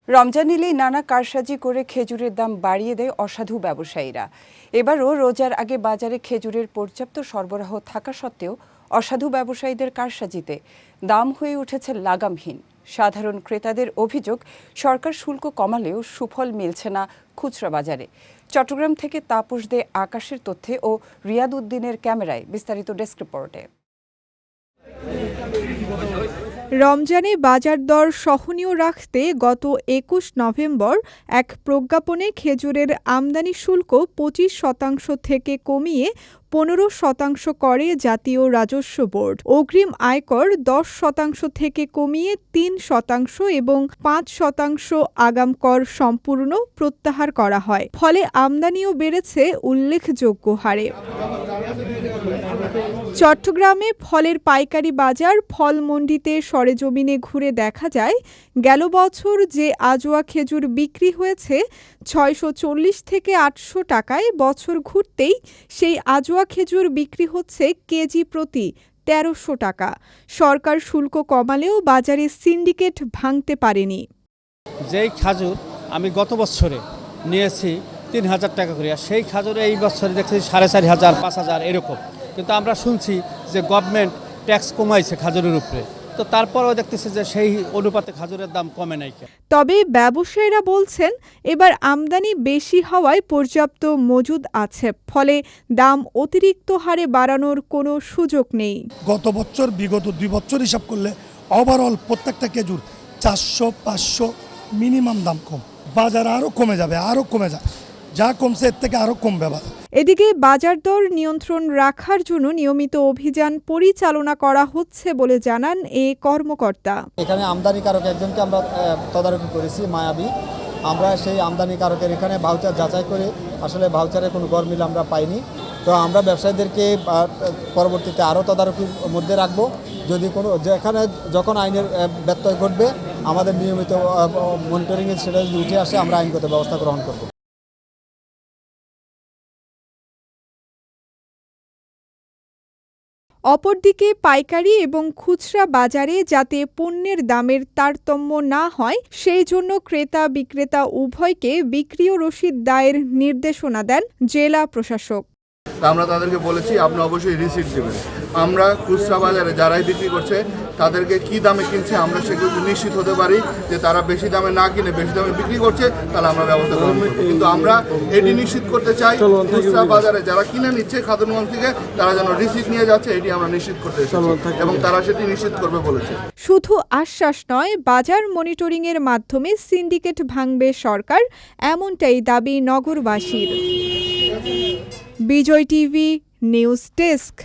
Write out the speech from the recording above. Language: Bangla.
রমজান এলেই নানা কারসাজি করে খেজুরের দাম বাড়িয়ে দেয় অসাধু ব্যবসায়ীরা। এবারও রোজার আগে বাজারে খেজুরের পর্যাপ্ত সরবরাহ থাকা সত্ত্বেও অসাধু ব্যবসায়ীদের কারসাজিতে দাম হয়ে উঠেছে লাগামহীন। সাধারণ ক্রেতাদের অভিযোগ, সরকার শুল্ক কমালেও সুফল মিলছে না খুচরা বাজারে। চট্টগ্রাম থেকে তাপস দে আকাশের তথ্যে ও রিয়াদ উদ্দিনের ক্যামেরায় বিস্তারিত ডেস্ক রিপোর্টে। রমজানে বাজার দর সহনীয় রাখতে গত ২১ নভেম্বর এক প্রজ্ঞাপনে খেজুরের আমদানি শুল্ক ২৫% থেকে কমিয়ে ১৫% করে জাতীয় রাজস্ব বোর্ড। অগ্রিম আয়কর ১০% থেকে কমিয়ে ৩% এবং ৫% আগাম কর সম্পূর্ণ প্রত্যাহার করা হয়। ফলে আমদানিও বেড়েছে উল্লেখযোগ্য হারে। চট্টগ্রামে ফলের পাইকারি বাজার ফল মন্ডিতে সরেজমিনে ঘুরে দেখা যায়, গেল বছর যে আজোয়া খেজুর বিক্রি হয়েছে ৬৪০ থেকে ৮০০ টাকায়, বছর ঘুরতেই সেই আজোয়া খেজুর বিক্রি হচ্ছে কেজি প্রতি ১৩০০ টাকা। সরকার শুল্ক কমালেও বাজারে সিন্ডিকেট ভাঙতে পারেনি। যেই খাজুর আমি গত বছরে নিয়েছি ৩,০০০ টাকা করে, সেই খাজুর এই বছরে দেখছি ৪,৫০০, ৫,০০০ এরকম। কিন্তু আমরা শুনছি যে গভর্নমেন্ট ট্যাক্স কমাইছে খাজুরের উপরে, তো তারপরেও দেখতেছি যে সেই অনুপাতে খাজুরের দাম কমে নাই। তবে ব্যবসায়ীরা বলছেন, এবার আমদানি বেশি হওয়ায় পর্যাপ্ত মজুদ আছে, ফলে দাম অতিরিক্ত হারে বাড়ানোর কোনো সুযোগ নেই। গত বছর বিগত ২ বছর হিসাব করলে ওভারঅল প্রত্যেকটা খেজুর ৪০০-৫০০ মিনিমাম দাম কম। বাজার আরও কমে যাবে, যা কমছে এর থেকে আরও কমবে বাজার। এদিকে বাজার দর নিয়ন্ত্রণ রাখার জন্য নিয়মিত অভিযান পরিচালনা করা হচ্ছে বলে জানান এ কর্মকর্তা। এখানে আমদানিকারক একজনকে আমরা তদারকি করেছি, মায়াবী। আমরা সেই আমদানিকারকের এখানে ভাউচার যাচাই করে আসলে ভাউচারের কোনো গরমিল আমরা পাইনি। তো আমরা ব্যবসায়ীদেরকে পরবর্তীতে আরও তদারকির মধ্যে রাখবো। যদি যখন আইনের ব্যত্যয় ঘটবে, আমাদের নিয়মিত মনিটরিংয়ে সেটা যদি উঠে আসে, আমরা আইনগত ব্যবস্থা গ্রহণ করব। অপরদিকে পাইকারি এবং খুচরা বাজারে যাতে পণ্যের দামের তারতম্য না হয়, সেই জন্য ক্রেতা বিক্রেতা উভয়কে বিক্রিয় রসিদ দায়ের নির্দেশনা দেন জেলা প্রশাসক। আমরা তাদেরকে বলেছি, আপনি অবশ্যই রিসিট দেবেন। আমরা খুচরা বাজারে যারাই বিক্রি করছে তাদেরকে কি দামে কিনছে আমরা সেগুলো নিশ্চিত হতে পারি যে তারা বেশি দামে না কিনে বেশি দামে বিক্রি করছে, তাহলে আমরা ব্যবস্থা করব। কিন্তু আমরা এটি নিশ্চিত করতে চাই, খুচরা বাজারে যারা কিনে নিচ্ছে খাতুনগঞ্জ থেকে, তারা যেন রিসিট নিয়ে যাচ্ছে, এটি আমরা নিশ্চিত করতে এসেছি এবং তারা সেটি নিশ্চিত করবে বলেছে। শুধু আশ্বাস নয়, বাজার মনিটরিংয়ের মাধ্যমে সিন্ডিকেট ভাঙবে সরকার, এমনটাই দাবি নগরবাসীর। বিজয় টিভি নিউজ ডেস্ক।